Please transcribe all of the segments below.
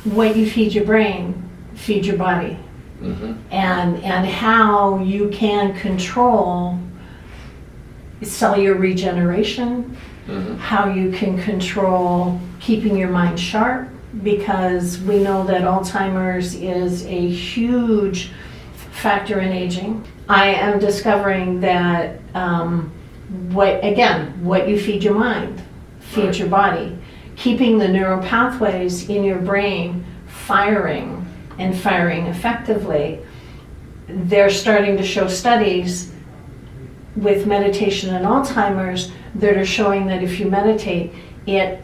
what you feed your brain, feed your body. Mm-hmm. And how you can control cellular regeneration, Mm-hmm. how you can control keeping your mind sharp, because we know that Alzheimer's is a huge factor in aging. I am discovering that what you feed your mind, feeds your body. Keeping the neural pathways in your brain firing and firing effectively. They're starting to show studies with meditation and Alzheimer's that are showing that if you meditate, it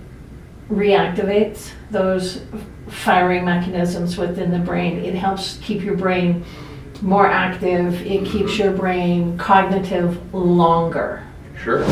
reactivates those firing mechanisms within the brain. It helps keep your brain more active. It keeps your brain cognitive longer. Sure.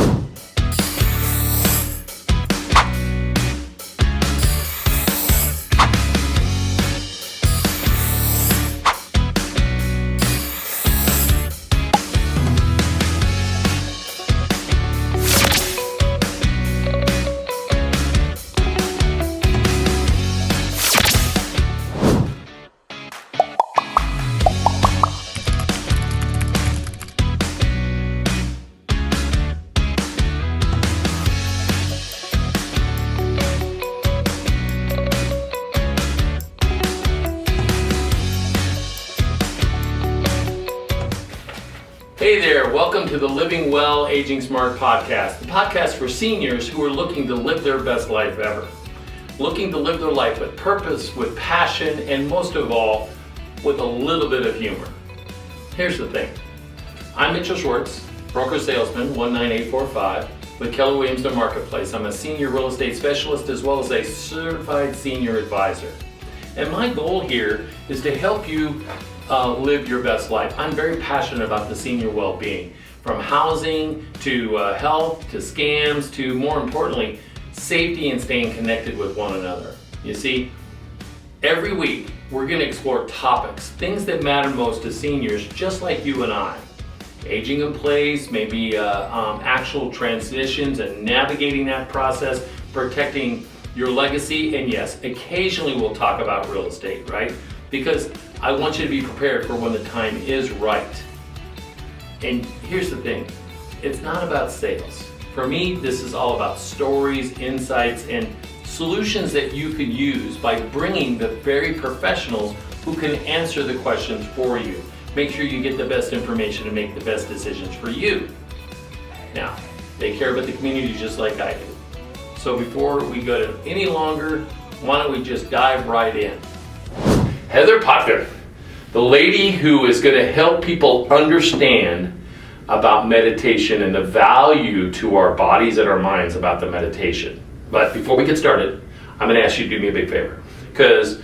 Hey there, welcome to the Living Well, Aging Smart podcast, the podcast for seniors who are looking to live their best life ever. Looking to live their life with purpose, with passion, and most of all, with a little bit of humor. Here's the thing. I'm Mitchell Schwartz, broker salesman 19845 with Keller Williams Marketplace. I'm a senior real estate specialist as well as a certified senior advisor. And my goal here is to help you live your best life. I'm very passionate about the senior well-being, from housing to health to scams to, more importantly, safety and staying connected with one another. You see, every week we're going to explore topics, things that matter most to seniors just like you and I. Aging in place, maybe actual transitions and navigating that process, protecting your legacy, and yes, occasionally we'll talk about real estate, right? Because I want you to be prepared for when the time is right. And here's the thing, it's not about sales. For me, this is all about stories, insights, and solutions that you can use by bringing the very professionals who can answer the questions for you. Make sure you get the best information and make the best decisions for you. Now, they care about the community just like I do. So before we go to any longer, why don't we just dive right in. Heather Potter, the lady who is going to help people understand about meditation and the value to our bodies and our minds about the meditation. But before we get started, I'm going to ask you to do me a big favor, because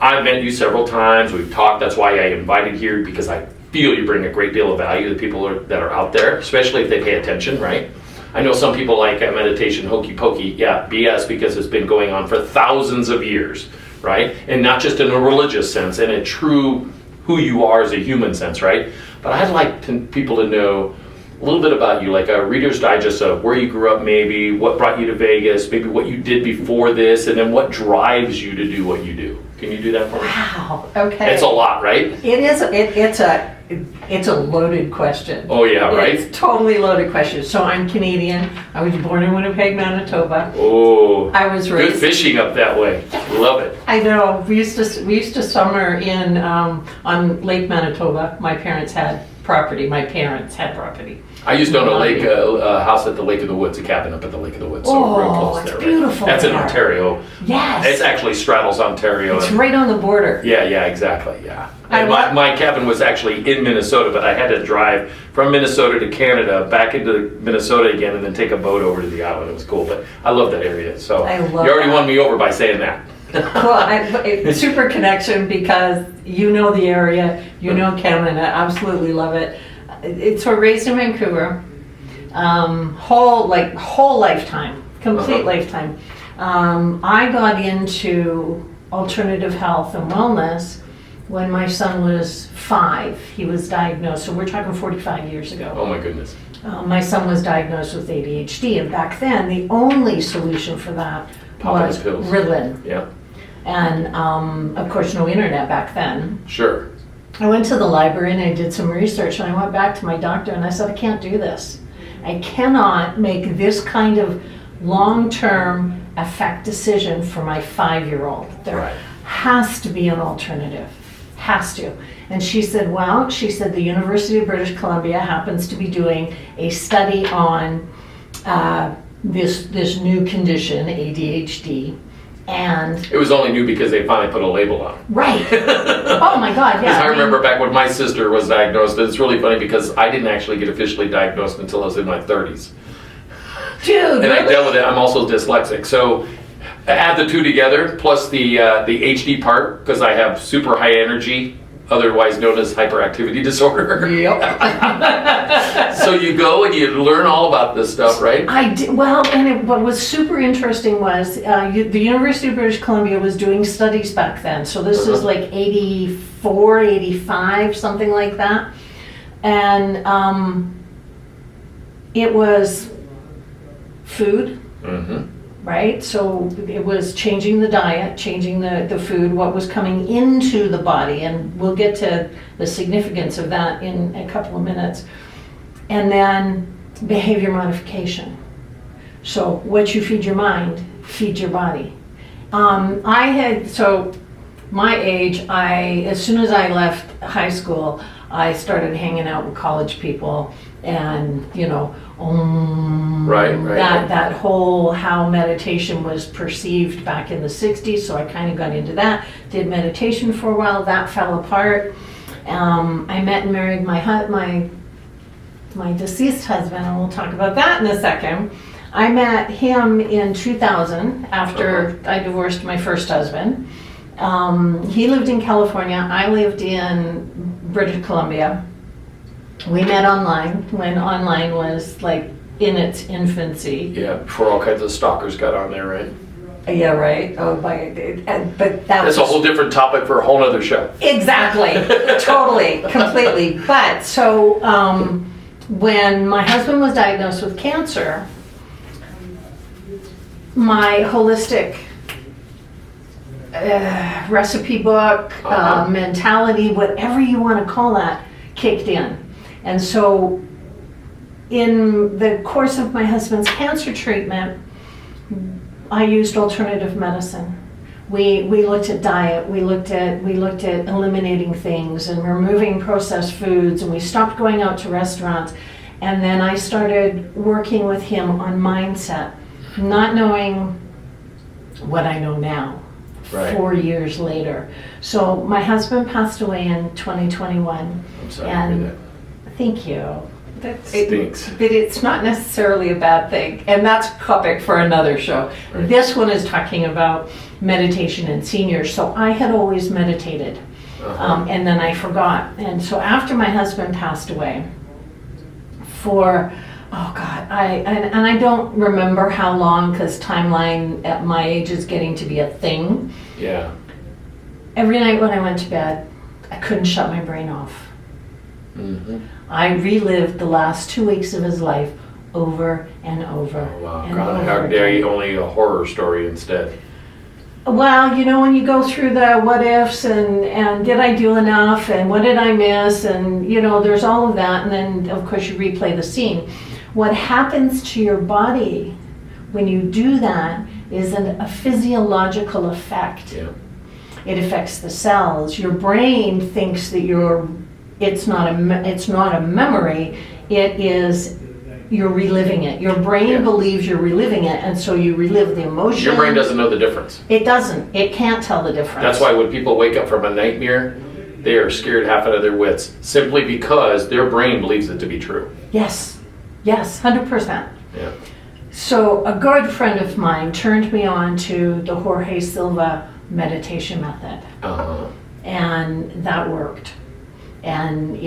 I've met you several times, we've talked, that's why I invited here, because I feel you bring a great deal of value to people that are out there, especially if they pay attention, right? I know some people like meditation hokey pokey, yeah, BS, because it's been going on for thousands of years, right? And not just in a religious sense, in a true who you are as a human sense, right? But I'd like people to know a little bit about you, like a Reader's Digest of where you grew up maybe, what brought you to Vegas, maybe what you did before this, and then what drives you to do what you do. Can you do that for me? Wow, okay. It's a lot, right? It is, it's a loaded question. Oh yeah, right? It's totally loaded question. So I'm Canadian. I was born in Winnipeg, Manitoba. Oh, I was raised. Good fishing up that way. Love it. I know. We used to summer in on Lake Manitoba. My parents had property. I used to own a house at the Lake of the Woods, a cabin up at the Lake of the Woods. So real close it's there. Beautiful. Right? That's in there. Ontario. Yes. It actually straddles Ontario. It's right on the border. Yeah, exactly, yeah. And my cabin was actually in Minnesota, but I had to drive from Minnesota to Canada, back into Minnesota again, and then take a boat over to the island. It was cool, but I love that area. So you already won me over by saying that. Well, super connection, because you know the area, you know Canada, absolutely love it. So raised in Vancouver, whole lifetime, complete lifetime. I got into alternative health and wellness when my son was 5. He was diagnosed, so we're talking 45 years ago. Oh my goodness. My son was diagnosed with ADHD, and back then the only solution for that was pills. Ritalin. Yeah. And of course, no internet back then. Sure. I went to the library and I did some research, and I went back to my doctor and I said, I can't do this. I cannot make this kind of long-term effect decision for my 5-year-old. There Right. has to be an alternative. Has to. And she said, well, the University of British Columbia happens to be doing a study on this new condition, ADHD. And It was only new because they finally put a label on it. right. Oh my God, yeah. Because I remember back when my sister was diagnosed, and it's really funny because I didn't actually get officially diagnosed until I was in my 30s. Dude, And I really? dealt with it. I'm also dyslexic. So add the two together, plus the HD part, because I have super high energy, otherwise known as hyperactivity disorder. Yep. So you go and you learn all about this stuff, right? I did, well, and what was super interesting was the University of British Columbia was doing studies back then. So this is like 84, 85, something like that. And it was food, right? So it was changing the diet, changing the food, what was coming into the body, and we'll get to the significance of that in a couple of minutes. And then behavior modification. So what you feed your mind, feed your body. My age, as soon as I left high school, I started hanging out with college people, and Right. that whole how meditation was perceived back in the 60s. So I kind of got into that, did meditation for a while, that fell apart. I met and married my deceased husband, and we'll talk about that in a second. I met him in 2000 after I divorced my first husband. He lived in California, I lived in British Columbia. We met online when online was like in its infancy. Yeah, before all kinds of stalkers got on there, right? Yeah, right. Oh, but That's a whole different topic for a whole other show. Exactly, totally, completely. But so when my husband was diagnosed with cancer, my holistic recipe book, mentality, whatever you want to call that, kicked in. And so in the course of my husband's cancer treatment, I used alternative medicine. We looked at diet, we looked at eliminating things and removing processed foods, and we stopped going out to restaurants. And then I started working with him on mindset, not knowing what I know now, Right. 4 years later. So my husband passed away in 2021. I'm sorry to hear And that. thank you. Stinks. But it's not necessarily a bad thing, and that's a topic for another show. Right. This one is talking about meditation in seniors. So I had always meditated, and then I forgot. And so after my husband passed away, I don't remember how long, because timeline at my age is getting to be a thing. Yeah. Every night when I went to bed, I couldn't shut my brain off. I relived the last 2 weeks of his life over and over. Oh, wow. and God, over how dare again. you, only a horror story instead. Well, when you go through the what ifs and did I do enough and what did I miss, and there's all of that, and then of course you replay the scene. What happens to your body when you do that is a physiological effect. Yeah. It affects the cells. Your brain thinks that it's not a memory. It is, you're reliving it. Your brain believes you're reliving it, and so you relive the emotion. Your brain doesn't know the difference. It doesn't. It can't tell the difference. That's why when people wake up from a nightmare, they are scared half out of their wits, simply because their brain believes it to be true. Yes, 100%. Yeah. So a good friend of mine turned me on to the Jorge Silva meditation method, and that worked. And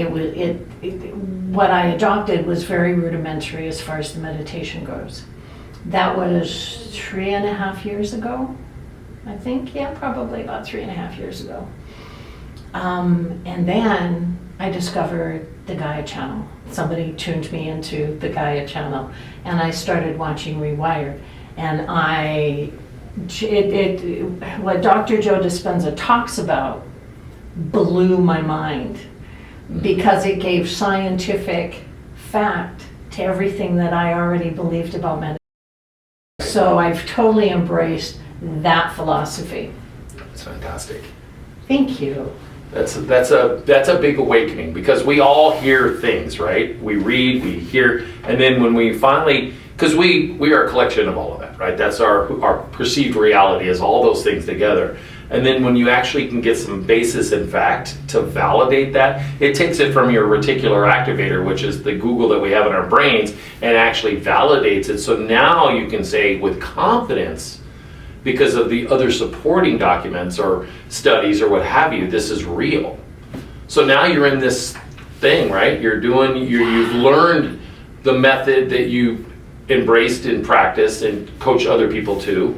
what I adopted was very rudimentary as far as the meditation goes. That was 3.5 years ago, I think. Yeah, probably about 3.5 years ago. And then I discovered the Gaia channel. Somebody tuned me into the Gaia channel, and I started watching Rewired. And I what Dr. Joe Dispenza talks about blew my mind because it gave scientific fact to everything that I already believed about meditation. So I've totally embraced that philosophy. It's fantastic. Thank you. That's a big awakening, because we all hear things, right? We read, we hear, and then when we finally, because we are a collection of all of that, right? That's our perceived reality is all those things together. And then when you actually can get some basis in fact to validate that, it takes it from your reticular activator, which is the Google that we have in our brains, and actually validates it. So now you can say with confidence, because of the other supporting documents or studies or what have you, this is real. So now you're in this thing, right? You've learned the method that you embraced in practice and coach other people to,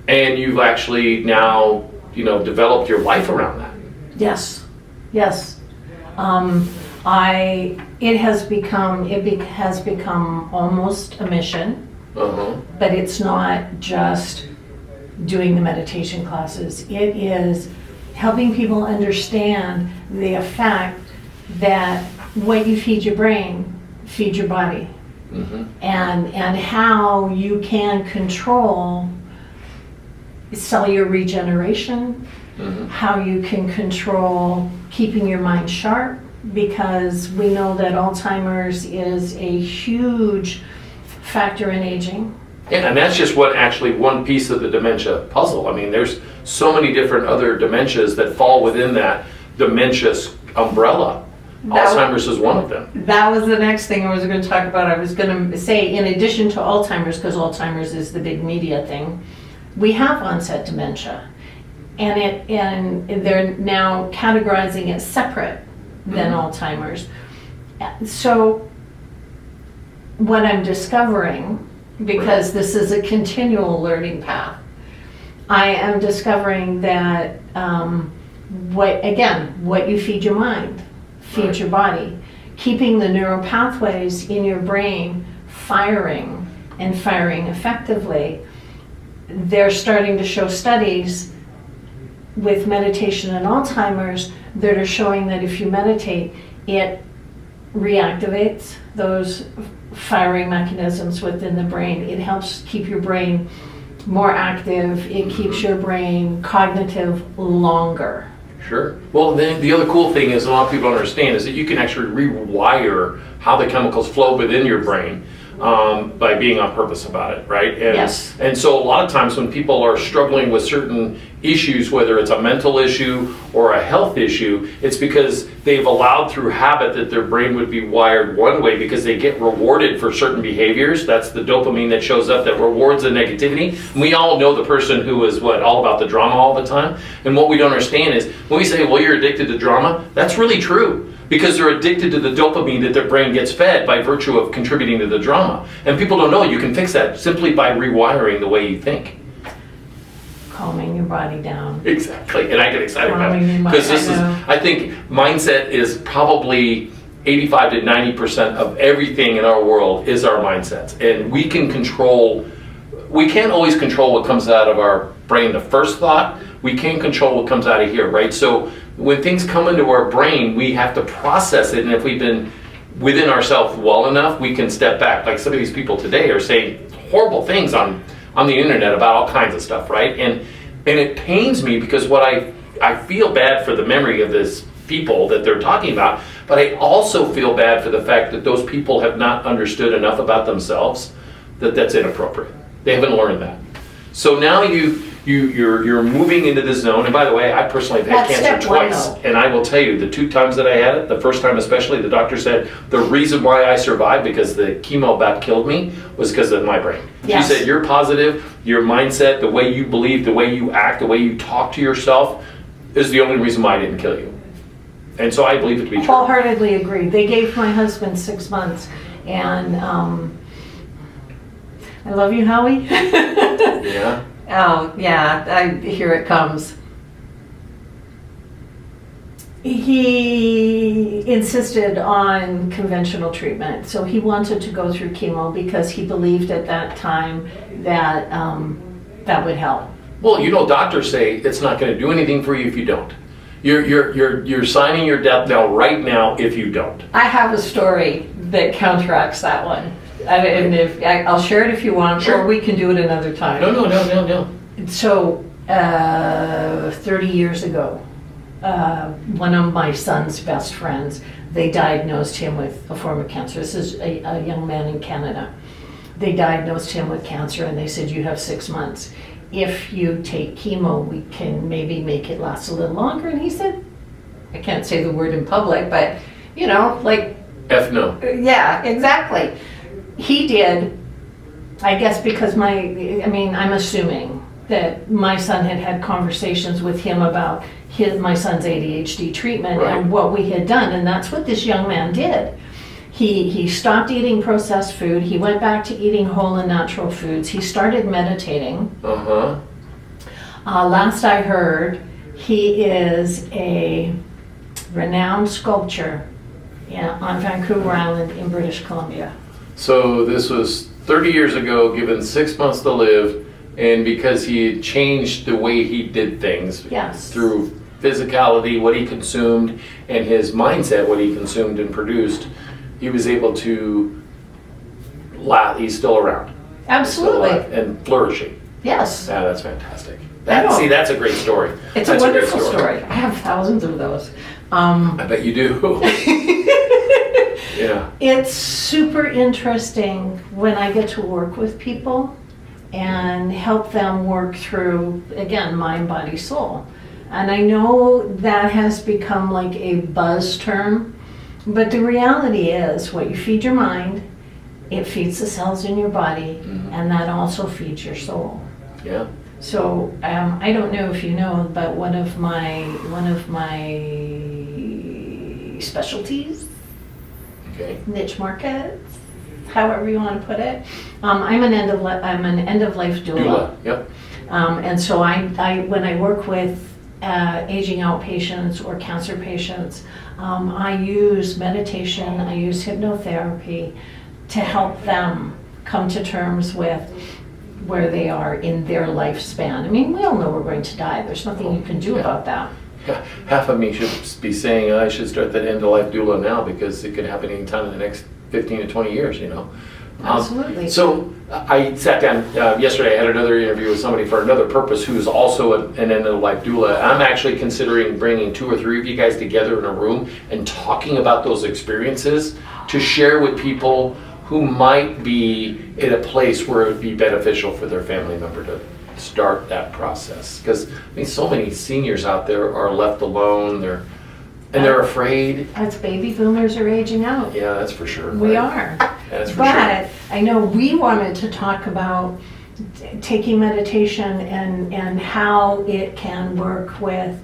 and you've actually now, developed your life around that. Yes. It has become almost a mission, but it's not just doing the meditation classes. It is helping people understand the effect that what you feed your brain feeds your body, and how you can control cellular regeneration, how you can control keeping your mind sharp, because we know that Alzheimer's is a huge factor in aging. Yeah, and that's just one piece of the dementia puzzle. I mean, there's so many different other dementias that fall within that dementia umbrella. Alzheimer's is one of them. That was the next thing I was going to talk about. I was going to say, in addition to Alzheimer's, because Alzheimer's is the big media thing, we have onset dementia, and they're now categorizing it separate than Alzheimer's. So what I'm discovering, because this is a continual learning path, I am discovering that what you feed your mind feeds your body. Keeping the neural pathways in your brain firing and firing effectively. They're starting to show studies with meditation and Alzheimer's that are showing that if you meditate, it reactivates those firing mechanisms within the brain. It helps keep your brain more active. It keeps your brain cognitive longer. Sure. Well, then the other cool thing is, a lot of people don't understand, is that you can actually rewire how the chemicals flow within your brain by being on purpose about it, right? And, yes. And so a lot of times when people are struggling with certain issues, whether it's a mental issue or a health issue, it's because they've allowed through habit that their brain would be wired one way, because they get rewarded for certain behaviors. That's the dopamine that shows up that rewards the negativity. And we all know the person who is all about the drama all the time. And what we don't understand is when we say, well, you're addicted to drama, that's really true. Because they're addicted to the dopamine that their brain gets fed by virtue of contributing to the drama. And people don't know you can fix that simply by rewiring the way you think. Calming your body down. Exactly, and I get excited about it. Because I think mindset is probably 85 to 90% of everything in our world is our mindsets. And we can't always control what comes out of our brain, the first thought. We can control what comes out of here, right? So when things come into our brain, we have to process it, and if we've been within ourselves well enough, we can step back. Like some of these people today are saying horrible things on the internet about all kinds of stuff, right? And it pains me, because what I feel bad for the memory of this people that they're talking about, but I also feel bad for the fact that those people have not understood enough about themselves that's inappropriate. They haven't learned that. So now you're moving into this zone. And by the way, I personally have had cancer twice, and I will tell you, the 2 times that I had it, the first time especially, the doctor said the reason why I survived, because the chemo about killed me, was because of my brain. Yes. She said you're positive, your mindset, the way you believe, the way you act, the way you talk to yourself is the only reason why I didn't kill you. And so I believe it to be true. Wholeheartedly agree. They gave my husband 6 months, and I love you, Howie. Yeah. Oh, yeah, here it comes. He insisted on conventional treatment, so he wanted to go through chemo because he believed at that time that that would help. Well, you know, doctors say it's not going to do anything for you if you don't. You're signing your death knell right now if you don't. I have a story that counteracts that one. And I'll share it if you want, Sure. or we can do it another time. No. So, 30 years ago, one of my son's best friends, they diagnosed him with a form of cancer. This is a young man in Canada. They diagnosed him with cancer and they said, you have 6 months. If you take chemo, we can maybe make it last a little longer. And he said, I can't say the word in public, but you know, like, F no. yeah, exactly. He did, I guess because I'm assuming that my son had had conversations with him about my son's ADHD treatment Right. and what we had done, and that's what this young man did. He stopped eating processed food, he went back to eating whole and natural foods, he started meditating. Uh-huh. Last I heard, he is a renowned sculptor on Vancouver Island in British Columbia. So this was 30 years ago, given 6 months to live, and because he had changed the way he did things Yes. through physicality, what he consumed, and his mindset, what he consumed and produced, he was able to he's still around. Still Absolutely. alive and flourishing. Yes. Yeah, that's fantastic. I know. That's a great story. It's That's a wonderful great story. I have thousands of those. I bet you do. Yeah. It's super interesting when I get to work with people and help them work through, again, mind, body, soul. And I know that has become like a buzz term, but the reality is what you feed your mind, it feeds the cells in your body, and that also feeds your soul. Yeah. So I don't know if you know, but one of my specialties, Okay. niche markets, however you want to put it. I'm an end of life doula. Doula. Yep. And so I when I work with aging out patients or cancer patients, I use meditation, I use hypnotherapy to help them come to terms with where they are in their lifespan. I mean, we all know we're going to die. There's nothing you can do about that. Yeah, half of me should be saying I should start that end-of-life doula now because it could happen anytime in the next 15 to 20 years, you know. Absolutely. So I sat down yesterday, I had another interview with somebody for another purpose who's also an end-of-life doula. I'm actually considering bringing 2 or 3 of you guys together in a room and talking about those experiences to share with people who might be in a place where it would be beneficial for their family member to start that process. Because I mean, so many seniors out there are left alone. They're afraid. As baby boomers are aging out. Yeah, that's for sure. We right? are. That's for But sure. I know we wanted to talk about taking meditation and how it can work with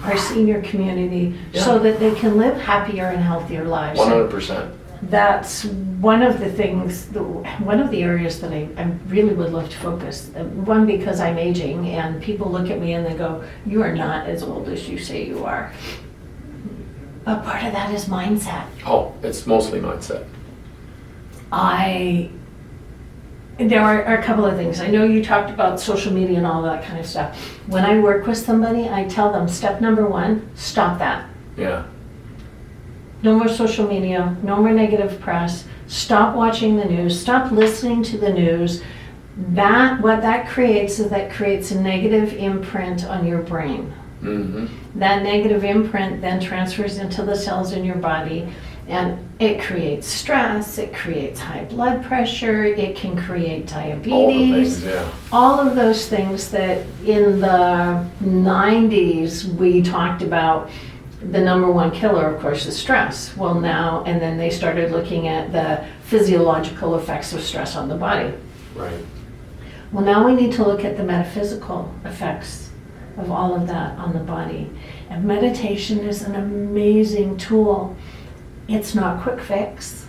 our senior community so that they can live happier and healthier lives. 100%. That's one of the things, one of the areas that I really would love to focus. One, because I'm aging and people look at me and they go, you are not as old as you say you are. But part of that is mindset. Oh, it's mostly mindset. There are a couple of things. I know you talked about social media and all that kind of stuff. When I work with somebody, I tell them, step number 1, stop that. Yeah. No more social media, no more negative press. Stop watching the news, stop listening to the news. What that creates is that creates a negative imprint on your brain. Mm-hmm. That negative imprint then transfers into the cells in your body, and it creates stress, it creates high blood pressure, it can create diabetes. All the things, yeah. All of those things that in the 90s we talked about. The number 1 killer, of course, is stress. Well, now, and then they started looking at the physiological effects of stress on the body. Right. Well, now we need to look at the metaphysical effects of all of that on the body. And meditation is an amazing tool. It's not quick fix.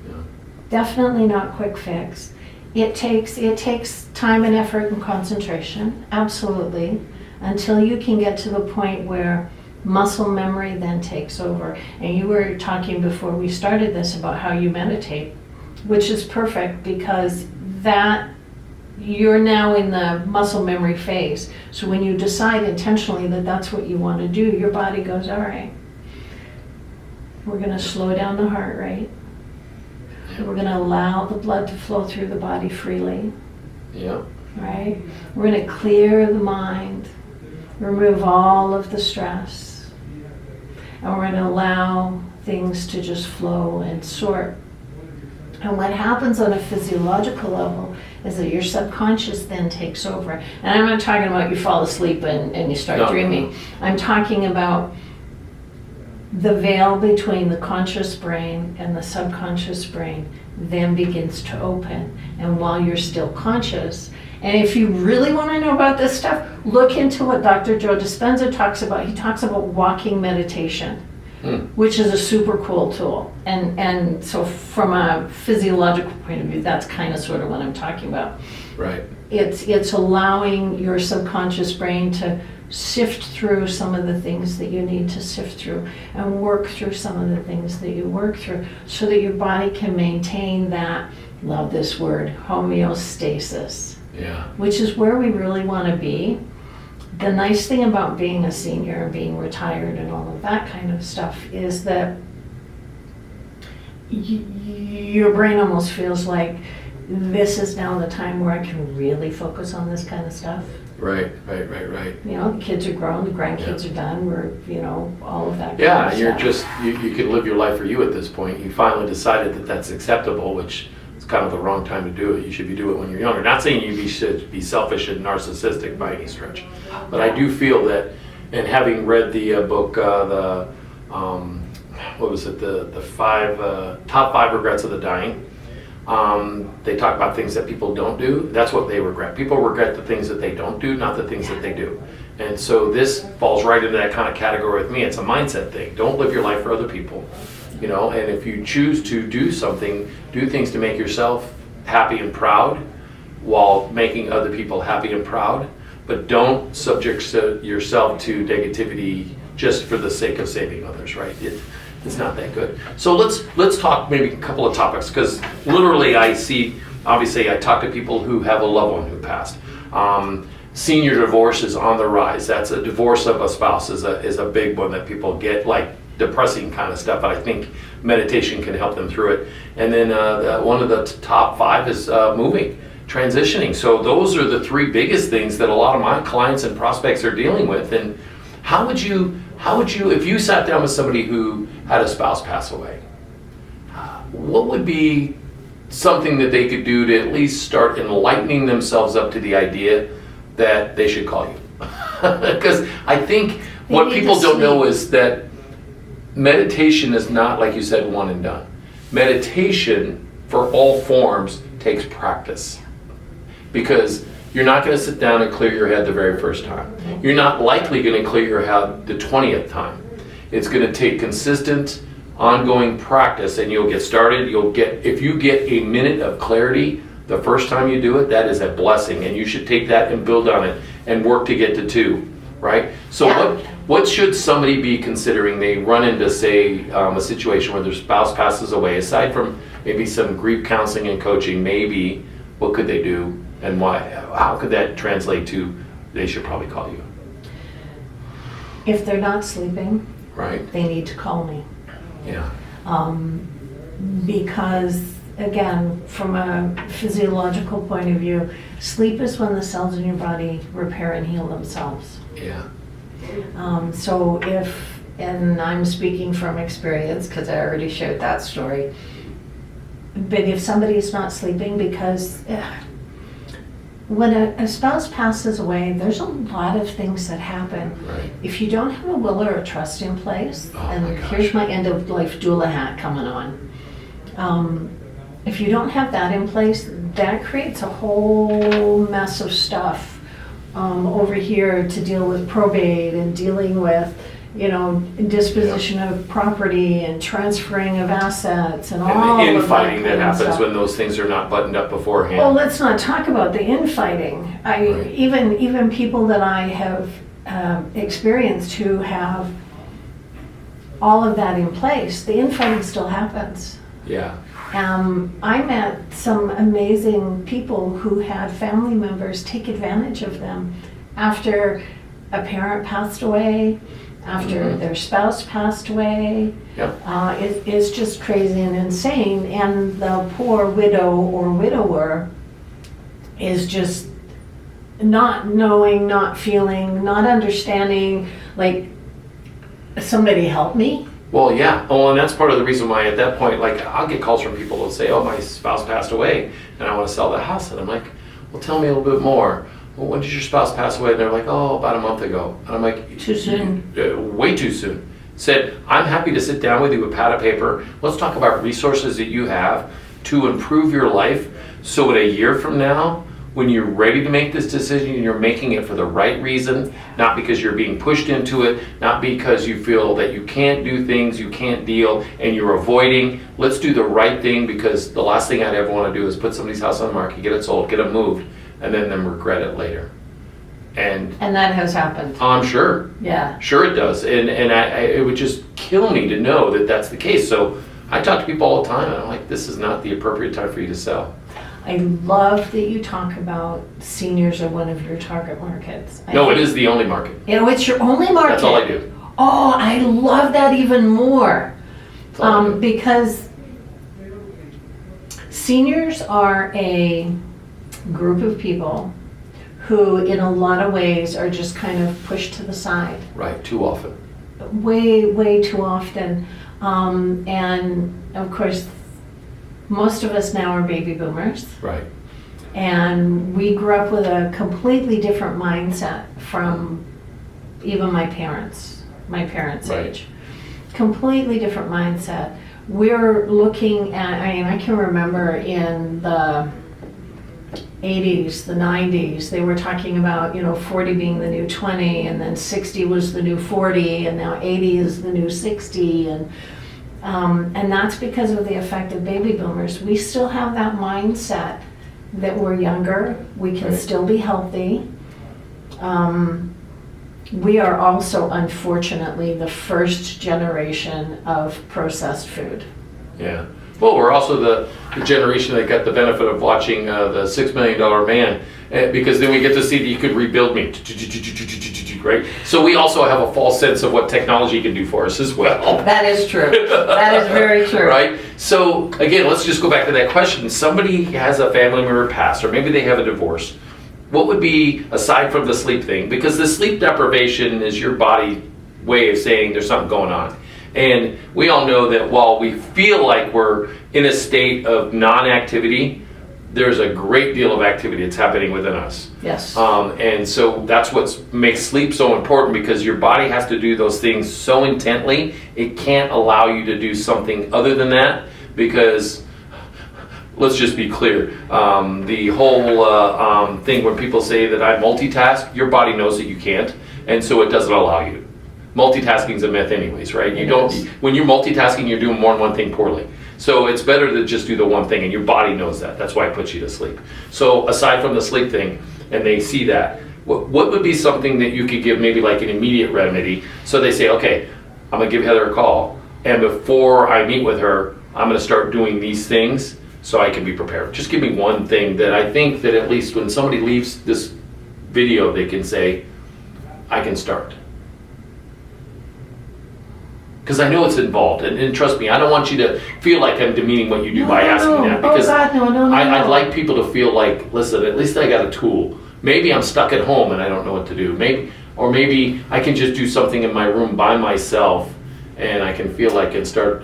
Yeah. Definitely not quick fix. It takes time and effort and concentration, absolutely, until you can get to the point where muscle memory then takes over. And you were talking before we started this about how you meditate, which is perfect because that you're now in the muscle memory phase. So when you decide intentionally that that's what you want to do, your body goes, all right, we're going to slow down the heart rate. We're going to allow the blood to flow through the body freely. Yeah. Right? We're going to clear the mind, remove all of the stress, and we're going to allow things to just flow and sort. And what happens on a physiological level is that your subconscious then takes over. And I'm not talking about you fall asleep and you start dreaming. I'm talking about the veil between the conscious brain and the subconscious brain then begins to open. And while you're still conscious, and if you really want to know about this stuff, look into what Dr. Joe Dispenza talks about. He talks about walking meditation, which is a super cool tool. And so from a physiological point of view, that's kind of sort of what I'm talking about. Right. It's allowing your subconscious brain to sift through some of the things that you need to sift through and work through some of the things that you work through so that your body can maintain that, love this word, homeostasis. Yeah. Which is where we really want to be. The nice thing about being a senior and being retired and all of that kind of stuff is that your brain almost feels like this is now the time where I can really focus on this kind of stuff. Right. You know, the kids are grown, the grandkids are done, we're, you know, all of that Yeah, kind of you're stuff. you can live your life for you at this point. You finally decided that that's acceptable, which is kind of the wrong time to do it. You should be doing it when you're younger. Not saying should be selfish and narcissistic by any stretch, but I do feel that, and having read the book, what was it, the top 5 regrets of the dying. They talk about things that people don't do. That's what they regret. People regret the things that they don't do, not the things that they do. And so this falls right into that kind of category with me. It's a mindset thing. Don't live your life for other people, you know. And if you choose to do something, do things to make yourself happy and proud while making other people happy and proud. But don't subject yourself to negativity just for the sake of saving others, right? It's not that good. So let's talk maybe a couple of topics, because literally obviously I talk to people who have a loved one who passed. Senior divorce is on the rise. That's a divorce of a spouse is a big one that people get, like depressing kind of stuff, but I think meditation can help them through it. And then one of the top 5 is moving, transitioning. So those are the 3 biggest things that a lot of my clients and prospects are dealing with. And how would you, if you sat down with somebody who had a spouse pass away, what would be something that they could do to at least start enlightening themselves up to the idea that they should call you? Because I think what people don't know is that meditation is not, like you said, one and done. Meditation, for all forms, takes practice. Because you're not going to sit down and clear your head the very first time. You're not likely going to clear your head the 20th time. It's going to take consistent, ongoing practice, and you'll get started. If you get a minute of clarity the first time you do it, that is a blessing, and you should take that and build on it and work to get to 2, right? So what should somebody be considering? They run into, say, a situation where their spouse passes away. Aside from maybe some grief counseling and coaching, maybe what could they do? And why? How could that translate to they should probably call you? If they're not sleeping, right, they need to call me. Yeah. Because, again, from a physiological point of view, sleep is when the cells in your body repair and heal themselves. Yeah. So and I'm speaking from experience because I already shared that story, but if somebody is not sleeping, because when a spouse passes away, there's a lot of things that happen. Right. If you don't have a will or a trust in place, and here's my end of life doula hat coming on. If you don't have that in place, that creates a whole mess of stuff over here to deal with probate and dealing with, disposition of property and transferring of assets and all And the of infighting that kind of happens stuff. when those things are not buttoned up beforehand. Well, let's not talk about the infighting. Right. Even people that I have experienced who have all of that in place, the infighting still happens. Yeah. I met some amazing people who had family members take advantage of them after a parent passed away, after their spouse passed away. Yep. It's just crazy and insane. And the poor widow or widower is just not knowing, not feeling, not understanding, like, somebody help me. Well, yeah. Oh, and that's part of the reason why at that point, like, I'll get calls from people who'll say, oh, my spouse passed away and I want to sell the house. And I'm like, well, tell me a little bit more. Well, when did your spouse pass away? And they're like, oh, about a month ago. And I'm like, Too soon. Way too soon. Said, I'm happy to sit down with you with pad of paper. Let's talk about resources that you have to improve your life. So in a year from now, when you're ready to make this decision, you're making it for the right reason, not because you're being pushed into it, not because you feel that you can't do things, you can't deal, and you're avoiding. Let's do the right thing, because the last thing I'd ever want to do is put somebody's house on the market, get it sold, get it moved, and then them regret it later. And that has happened. I'm sure. Yeah. Sure it does. And it would just kill me to know that that's the case. So I talk to people all the time, and I'm like, this is not the appropriate time for you to sell. I love that you talk about seniors are one of your target markets. No, it is the only market. It's your only market. That's all I do. Oh, I love that even more. That's all I do. Because seniors are a group of people who, in a lot of ways, are just kind of pushed to the side. Right, too often. Way too often. And of course, most of us now are baby boomers. Right. And we grew up with a completely different mindset from even my parents' Right. age. Completely different mindset. We're looking at, I can remember in the 80s, the 90s, they were talking about, 40 being the new 20, and then 60 was the new 40, and now 80 is the new 60, and that's because of the effect of baby boomers. We still have that mindset that we're younger, we can still be healthy. We are also, unfortunately, the first generation of processed food. Yeah. Well, we're also the generation that got the benefit of watching the $6 Million Man, because then we get to see that you could rebuild me, right? So we also have a false sense of what technology can do for us as well. That is true. That is very true. Right? So again, let's just go back to that question. Somebody has a family member pass, or maybe they have a divorce. What would be, aside from the sleep thing, because the sleep deprivation is your body way of saying there's something going on. And we all know that while we feel like we're in a state of non-activity, there's a great deal of activity that's happening within us. Yes. And so that's what makes sleep so important, because your body has to do those things so intently, it can't allow you to do something other than that, because let's just be clear, the whole thing where people say that I multitask, your body knows that you can't, and so it doesn't allow you. Multitasking is a myth anyways, right? When you're multitasking, you're doing more than one thing poorly. So it's better to just do the one thing, and your body knows that. That's why it puts you to sleep. So aside from the sleep thing, and they see that, what would be something that you could give, maybe like an immediate remedy? So they say, okay, I'm gonna give Heather a call, and before I meet with her, I'm gonna start doing these things so I can be prepared. Just give me one thing that I think that at least when somebody leaves this video, they can say, I can start. Because I know it's involved, and trust me, I don't want you to feel like I'm demeaning what you do by asking that. Because I'd like people to feel like, listen, at least I got a tool. Maybe I'm stuck at home and I don't know what to do. Maybe I can just do something in my room by myself, and I can feel like I can start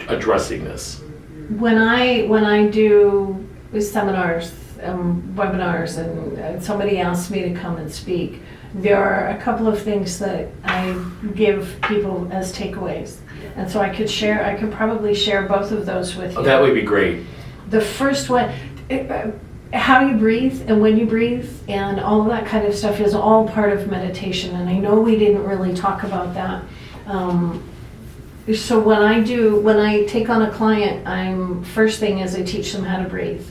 addressing this. When I do seminars, webinars, and somebody asks me to come and speak, there are a couple of things that I give people as takeaways. And so I could probably share both of those with you. Oh, that would be great. The first one, how you breathe and when you breathe and all of that kind of stuff is all part of meditation. And I know we didn't really talk about that. So when I take on a client, first thing is I teach them how to breathe.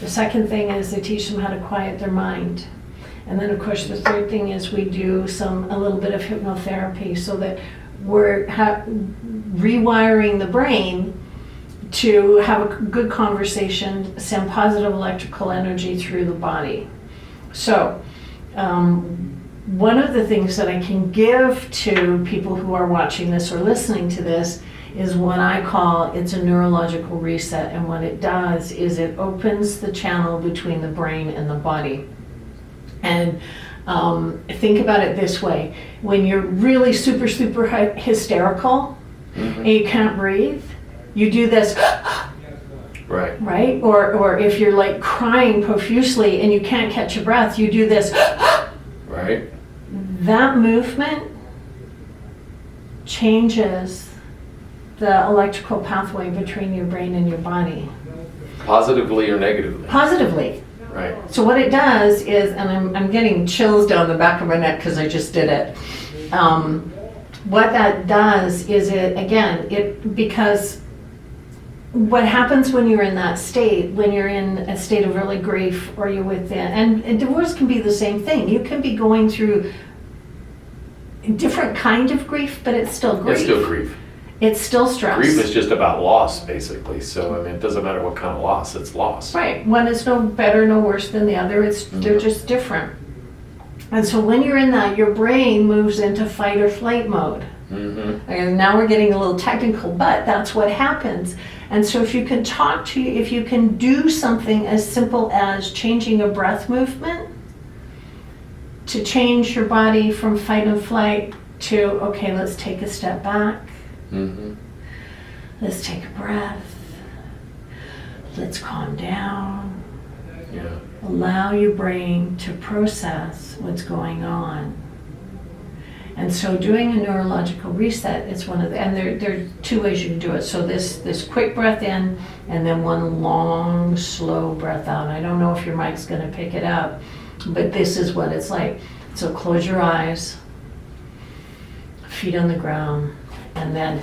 The second thing is I teach them how to quiet their mind. And then, of course, the third thing is we do a little bit of hypnotherapy so that we're rewiring the brain to have a good conversation, send positive electrical energy through the body. So, one of the things that I can give to people who are watching this or listening to this is what I call it's a neurological reset. And what it does is it opens the channel between the brain and the body. And think about it this way. When you're really super hysterical and you can't breathe, you do this, Right. right? Or if you're like crying profusely and you can't catch your breath, you do this. Right. That movement changes the electrical pathway between your brain and your body. Positively or negatively? Positively. Right. So what it does is, and I'm getting chills down the back of my neck because I just did it. What that does is because what happens when you're in that state, when you're in a state of really grief or you're within, and divorce can be the same thing. You can be going through a different kind of grief, but it's still grief. It's still grief. It's still stress. Grief is just about loss, basically. So, I mean, it doesn't matter what kind of loss, it's loss. Right. One is no better, no worse than the other. They're just different. And so when you're in that, your brain moves into fight or flight mode. Mm-hmm. And now we're getting a little technical, but that's what happens. And so if you can do something as simple as changing a breath movement to change your body from fight and flight to, okay, let's take a step back. Mm-hmm. Let's take a breath. Let's calm down. Yeah. Allow your brain to process what's going on. And so doing a neurological reset is one of the, and there are two ways you can do it. So this quick breath in and then one long, slow breath out. I don't know if your mic's going to pick it up, but this is what it's like. So close your eyes, feet on the ground, and then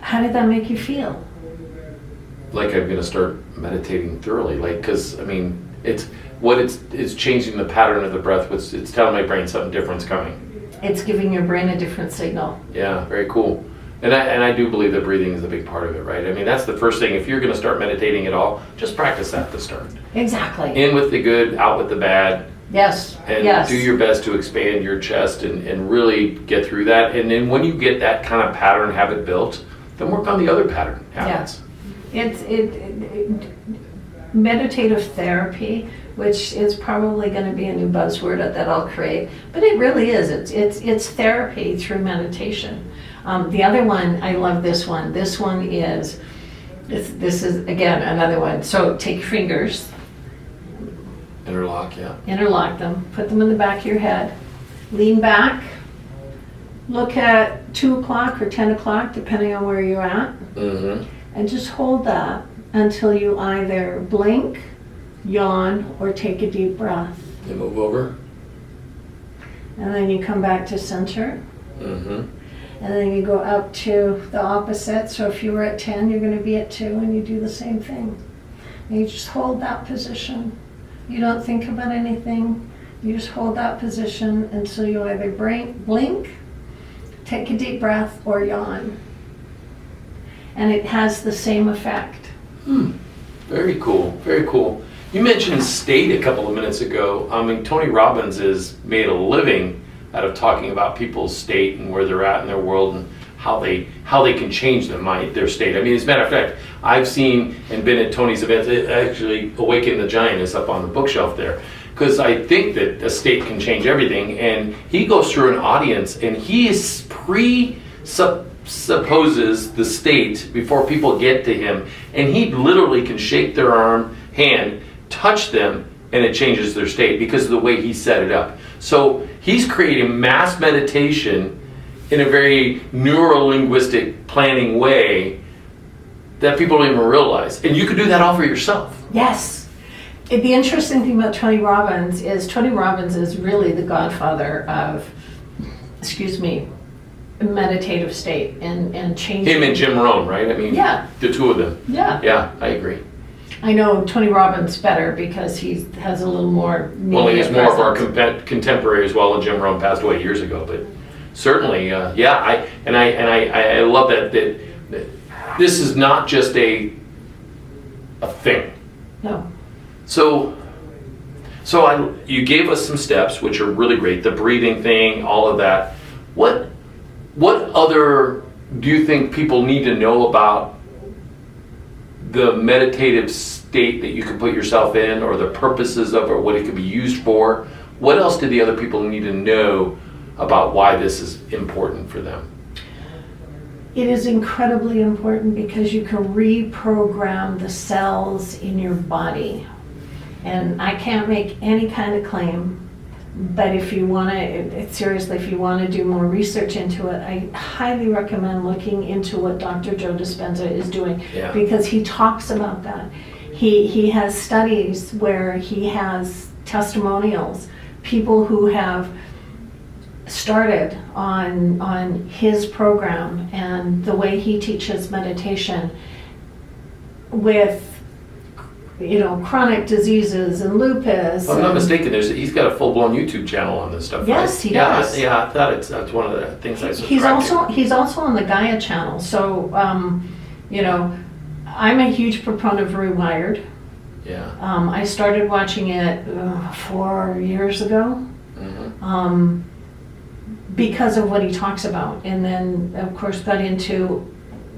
how did that make you feel? Like I'm going to start meditating thoroughly. Like, because, I mean, it's changing the pattern of the breath. It's telling my brain something different's coming. It's giving your brain a different signal. Yeah, very cool. And I do believe that breathing is a big part of it, right? I mean, that's the first thing. If you're going to start meditating at all, just practice that to start. Exactly. In with the good, out with the bad. Yes. And yes. do your best to expand your chest and really get through that. And then when you get that kind of pattern habit built, then work on the other pattern habits. Yeah. Meditative therapy, which is probably going to be a new buzzword that I'll create, but it really is. It's therapy through meditation. The other one, I love this one. This one is, this is again another one. So take your fingers, Interlock, yeah. interlock them, put them in the back of your head, lean back, look at 2 o'clock or 10 o'clock, depending on where you're at, Mm-hmm. and just hold that until you either blink, yawn, or take a deep breath. You move over. And then you come back to center. Mm-hmm. And then you go up to the opposite. So if you were at 10, you're going to be at 2, and you do the same thing. And you just hold that position. You don't think about anything. You just hold that position until you either blink, take a deep breath, or yawn. And it has the same effect. Very cool, very cool. You mentioned state a couple of minutes ago. I mean, Tony Robbins has made a living out of talking about people's state and where they're at in their world and how they can change their state. I mean, as a matter of fact, I've seen and been at Tony's events. Actually, Awaken the Giant is up on the bookshelf there, because I think that a state can change everything. And he goes through an audience and he presupposes the state before people get to him, and he literally can shake their hand, touch them, and it changes their state because of the way he set it up. So he's creating mass meditation in a very neuro-linguistic planning way that people don't even realize. And you could do that all for yourself. Yes. The interesting thing about Tony Robbins is really the godfather of, meditative state and changing. Him and Jim Rohn, right? I mean, Yeah. the two of them. Yeah. Yeah, I agree. I know Tony Robbins better because he has a little more media Well, he's more of our presence. contemporary as well, and Jim Rohn passed away years ago. But certainly, I love that this is not just a thing. No. So you gave us some steps, which are really great. The breathing thing, all of that. What other do you think people need to know about the meditative state that you can put yourself in, or the purposes of it, or what it could be used for? What else do the other people need to know about why this is important for them? It is incredibly important because you can reprogram the cells in your body. And I can't make any kind of claim, but if you want to, seriously, if you want to do more research into it, I highly recommend looking into what Dr. Joe Dispenza is doing, because he talks about that. He has studies where he has testimonials, people who have started on his program and the way he teaches meditation with chronic diseases and lupus. If I'm not mistaken, he's got a full-blown YouTube channel on this stuff. Yes, right? he does. I thought that's one of the things I subscribe to. He's also on the Gaia channel. So I'm a huge proponent of Rewired. Yeah. I started watching it 4 years ago. Mm-hmm. Because of what he talks about, and then of course got into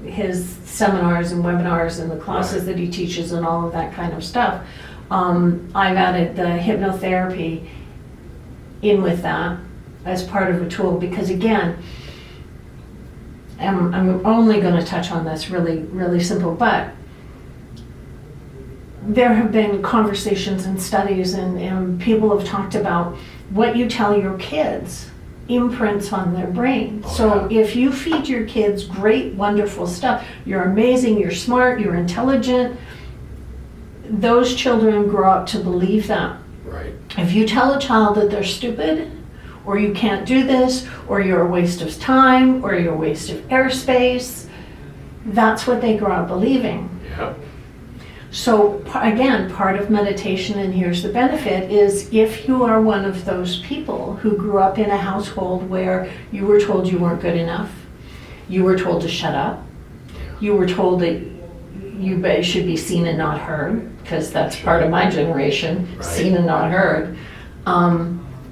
his seminars and webinars and the classes that he teaches and all of that kind of stuff. I've added the hypnotherapy in with that as part of a tool, because again, I'm only going to touch on this really, really simple, but there have been conversations and studies and people have talked about what you tell your kids imprints on their brain. If you feed your kids great, wonderful stuff, you're amazing, you're smart, you're intelligent, those children grow up to believe that. Right. If you tell a child that they're stupid, or you can't do this, or you're a waste of time, or you're a waste of airspace, that's what they grow up believing. Yeah. So again, part of meditation, and here's the benefit, is if you are one of those people who grew up in a household where you were told you weren't good enough, you were told to shut up, you were told that you should be seen and not heard, because that's part of my generation, seen and not heard.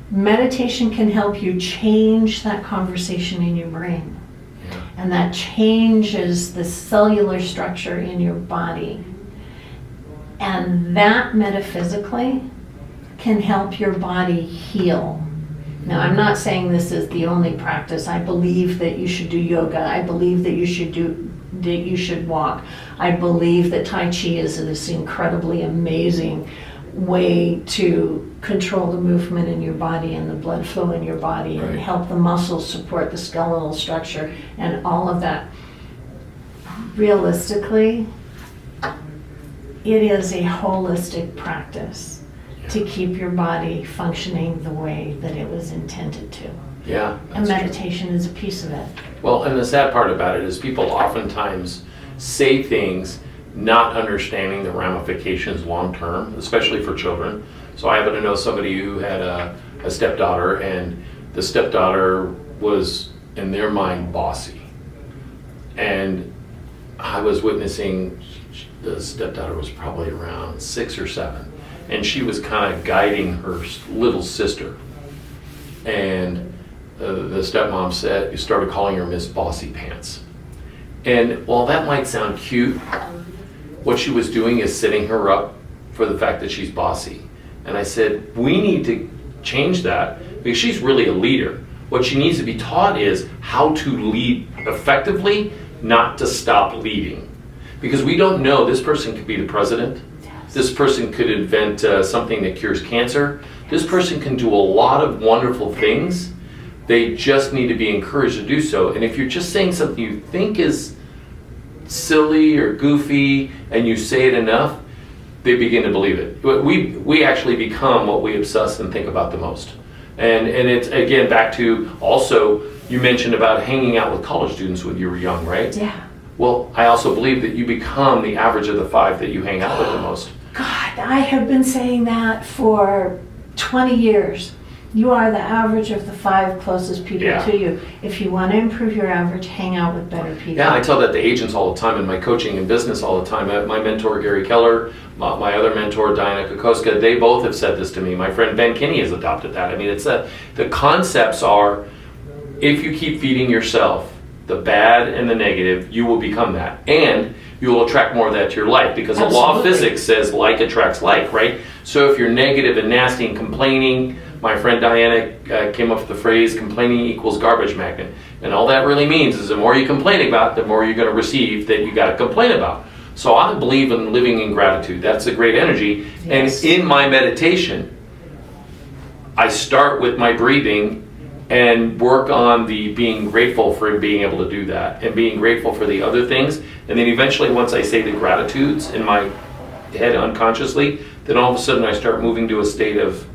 Meditation can help you change that conversation in your brain. And that changes the cellular structure in your body. And that metaphysically can help your body heal. Now, I'm not saying this is the only practice. I believe that you should do yoga. I believe that you should walk. I believe that Tai Chi is this incredibly amazing way to control the movement in your body and the blood flow in your body and help the muscles support the skeletal structure and all of that. Realistically, it is a holistic practice to keep your body functioning the way that it was intended to. Yeah. And meditation is a piece of it. Well, and the sad part about it is people oftentimes say things not understanding the ramifications long term, especially for children. So I happen to know somebody who had a stepdaughter, and the stepdaughter was, in their mind, bossy. And I was witnessing, the stepdaughter was probably around 6 or 7, and she was kind of guiding her little sister. And the stepmom started calling her Miss Bossy Pants. And while that might sound cute, what she was doing is setting her up for the fact that she's bossy. And I said, we need to change that, because she's really a leader. What she needs to be taught is how to lead effectively, not to stop leading. Because we don't know, this person could be the president. Yes. This person could invent something that cures cancer. This person can do a lot of wonderful things. They just need to be encouraged to do so. And if you're just saying something you think is silly or goofy and you say it enough, they begin to believe it. We actually become what we obsess and think about the most. And it's, again, back to also, you mentioned about hanging out with college students when you were young, right? Yeah. Well, I also believe that you become the average of the 5 that you hang out with the most. God, I have been saying that for 20 years. You are the average of the 5 closest people to you. If you want to improve your average, hang out with better people. Yeah, I tell that to agents all the time in my coaching and business all the time. My mentor, Gary Keller, my other mentor, Diana Kokoska, they both have said this to me. My friend Ben Kinney has adopted that. I mean, the concepts are, if you keep feeding yourself the bad and the negative, you will become that. And you will attract more of that to your life, because the law of physics says like attracts like, right? So if you're negative and nasty and complaining, my friend Diana came up with the phrase, complaining equals garbage magnet. And all that really means is the more you complain about, the more you're going to receive that you got to complain about. So I believe in living in gratitude. That's a great energy. Yes. And in my meditation, I start with my breathing and work on the being grateful for being able to do that, and being grateful for the other things. And then eventually, once I say the gratitudes in my head unconsciously, then all of a sudden I start moving to a state of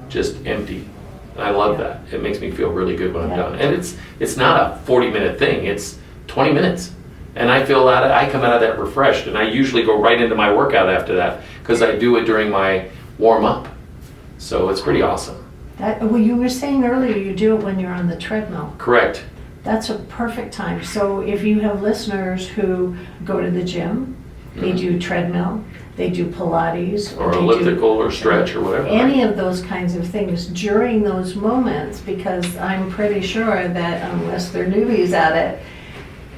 just empty. And I love that. It makes me feel really good when I'm done. And it's not a 40-minute thing. It's 20 minutes. And I feel that I come out of that refreshed, and I usually go right into my workout after that, because I do it during my warm-up. So it's pretty awesome. Well, you were saying earlier you do it when you're on the treadmill. Correct. That's a perfect time. So if you have listeners who go to the gym, they do treadmill, they do Pilates, or elliptical or stretch or whatever. Any of those kinds of things during those moments, because I'm pretty sure that unless they're newbies at it,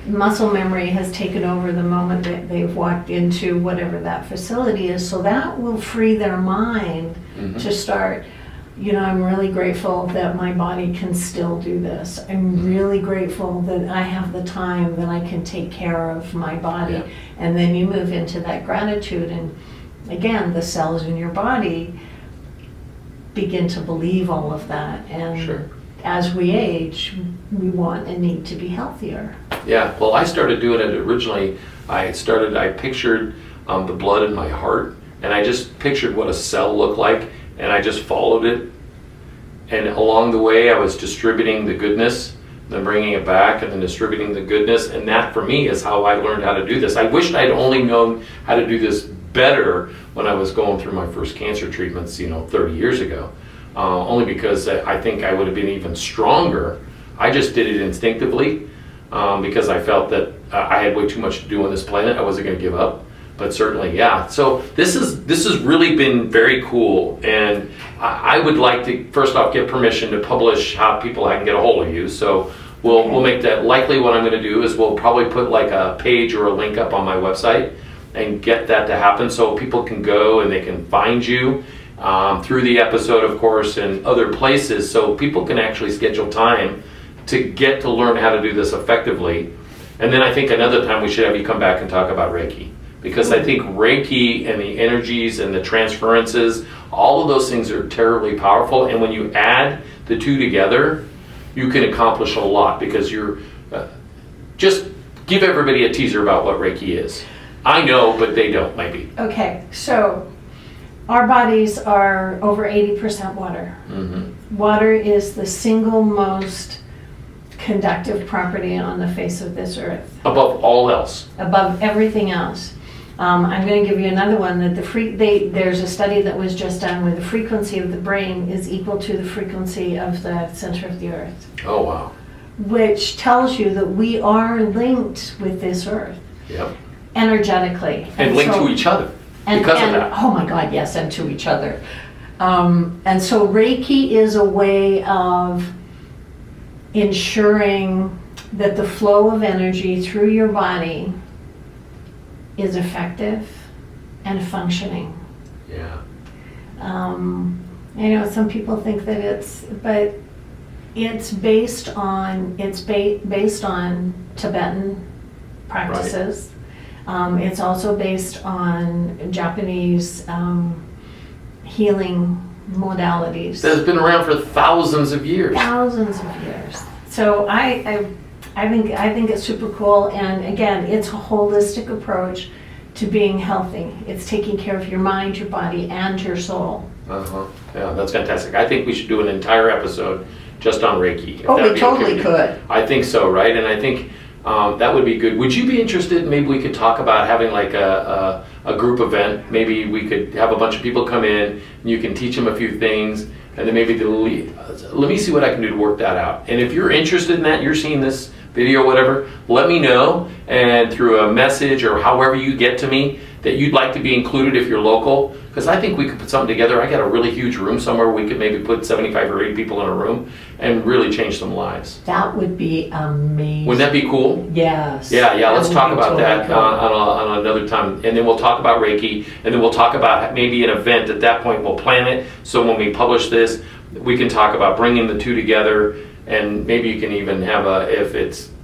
muscle memory has taken over the moment that they've walked into whatever that facility is. So that will free their mind to start. You know, I'm really grateful that my body can still do this. I'm really grateful that I have the time that I can take care of my body. Yeah. And then you move into that gratitude, and again, the cells in your body begin to believe all of that. And as we age, we want and need to be healthier. Yeah, well, I started doing it originally. I pictured the blood in my heart, and I just pictured what a cell looked like, and I just followed it. And along the way, I was distributing the goodness, then bringing it back, and then distributing the goodness. And that, for me, is how I learned how to do this. I wished I'd only known how to do this better when I was going through my first cancer treatments, 30 years ago. Only because I think I would have been even stronger. I just did it instinctively because I felt that I had way too much to do on this planet. I wasn't going to give up. But certainly, yeah. So this has really been very cool, and I would like to first off get permission to publish how people can get a hold of you. So we'll make that. Likely, what I'm going to do is we'll probably put like a page or a link up on my website and get that to happen, so people can go and they can find you through the episode, of course, and other places, so people can actually schedule time to get to learn how to do this effectively. And then I think another time we should have you come back and talk about Reiki. Because I think Reiki and the energies and the transferences, all of those things are terribly powerful. And when you add the two together, you can accomplish a lot, because you're just give everybody a teaser about what Reiki is. I know, but they don't, maybe. Okay, so our bodies are over 80% water. Water is the single most conductive property on the face of this earth. Above all else. Above everything else. I'm going to give you another one that there's a study that was just done where the frequency of the brain is equal to the frequency of the center of the earth. Oh, wow. Which tells you that we are linked with this earth. Yep. Energetically. And linked to each other because of that. Oh my God, yes, and to each other. And so Reiki is a way of ensuring that the flow of energy through your body is effective and functioning. Yeah. I know some people think that it's based on Tibetan practices. Right. It's also based on Japanese healing modalities. That's been around for thousands of years. Thousands of years. So I think it's super cool, and again, it's a holistic approach to being healthy. It's taking care of your mind, your body, and your soul. Yeah, that's fantastic. I think we should do an entire episode just on Reiki. Oh, we totally could. I think so, right? And I think that would be good. Would you be interested? Maybe we could talk about having like a group event. Maybe we could have a bunch of people come in, and you can teach them a few things, and then maybe let me see what I can do to work that out. And if you're interested in that, you're seeing this video or whatever, let me know, and through a message or however you get to me that you'd like to be included if you're local, because I think we could put something together. I got a really huge room somewhere. We could maybe put 75 or 80 people in a room and really change some lives. That would be amazing. Wouldn't that be cool? Yes. Yeah, let's talk about totally that cool. on another time. And then we'll talk about Reiki, and then we'll talk about maybe an event at that point. We'll plan it, so when we publish this, we can talk about bringing the two together, and maybe you can even have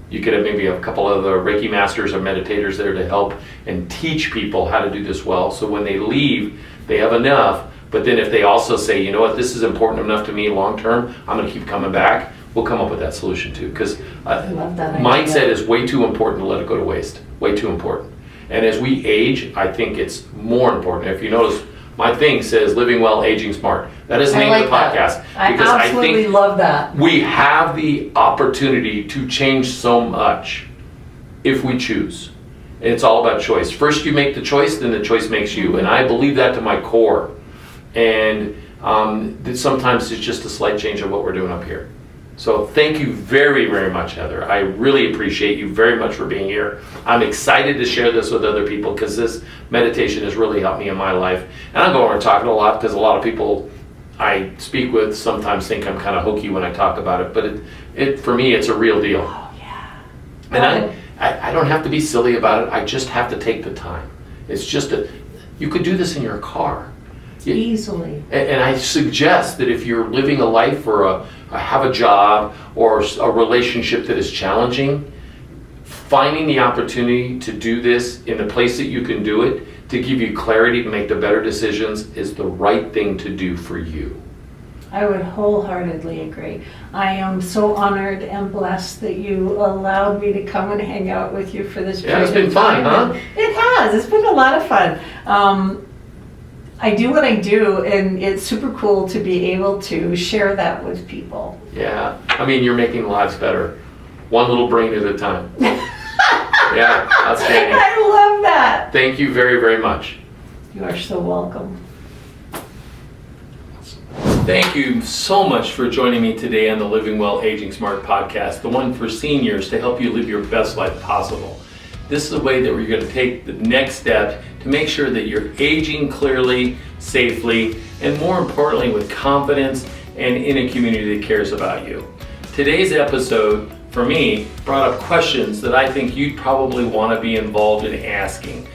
you could have maybe a couple of the Reiki masters or meditators there to help and teach people how to do this well. So when they leave, they have enough. But then if they also say, you know what, this is important enough to me long term, I'm going to keep coming back, we'll come up with that solution too. Because I love that mindset idea. is way too important to let it go to waste. Way too important. And as we age, I think it's more important. If you notice, my thing says living well, aging smart. That is the name of the podcast. I absolutely love that. We have the opportunity to change so much if we choose. And it's all about choice. First you make the choice, then the choice makes you. And I believe that to my core. And sometimes it's just a slight change of what we're doing up here. So thank you very, very much, Heather. I really appreciate you very much for being here. I'm excited to share this with other people because this meditation has really helped me in my life. And I'm going around talking a lot because a lot of people I speak with sometimes think I'm kind of hokey when I talk about it. But it for me, it's a real deal. Oh, yeah. And I don't have to be silly about it. I just have to take the time. It's just you could do this in your car. Easily. And I suggest that if you're living a life or have a job or a relationship that is challenging, finding the opportunity to do this in the place that you can do it to give you clarity to make the better decisions is the right thing to do for you. I would wholeheartedly agree. I am so honored and blessed that you allowed me to come and hang out with you for this period. Yeah, it's been fun, huh? It has. It's been a lot of fun. I do what I do, and it's super cool to be able to share that with people. Yeah, I mean, you're making lives better, one little brain at a time. Yeah, outstanding. I love that. Thank you very, very much. You are so welcome. Thank you so much for joining me today on the Living Well, Aging Smart podcast, the one for seniors to help you live your best life possible. This is a way that we're going to take the next step to make sure that you're aging clearly, safely, and more importantly with confidence and in a community that cares about you. Today's episode, for me, brought up questions that I think you'd probably want to be involved in asking.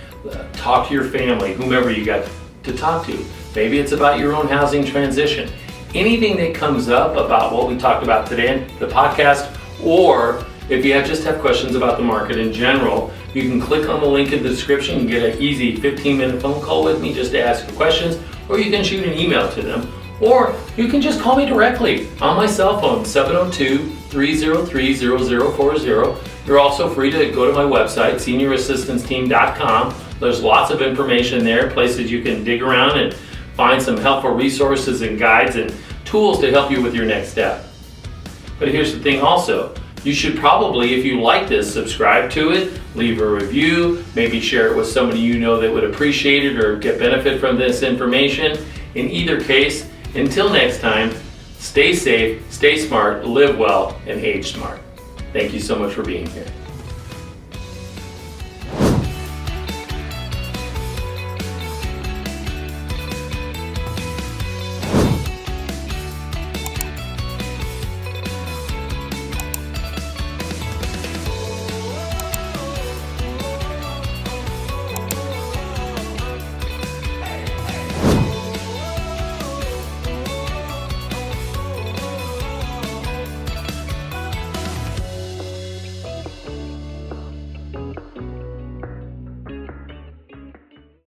Talk to your family, whomever you got to talk to. Maybe it's about your own housing transition. Anything that comes up about what we talked about today in the podcast, or if you just have questions about the market in general, you can click on the link in the description and get an easy 15-minute phone call with me just to ask your questions, or you can shoot an email to them, or you can just call me directly on my cell phone, 702-303-0040. You're also free to go to my website, seniораssistanceteam.com. There's lots of information there, places you can dig around and find some helpful resources and guides and tools to help you with your next step. But here's the thing also. You should probably, if you like this, subscribe to it, leave a review, maybe share it with somebody you know that would appreciate it or get benefit from this information. In either case, until next time, stay safe, stay smart, live well, and age smart. Thank you so much for being here.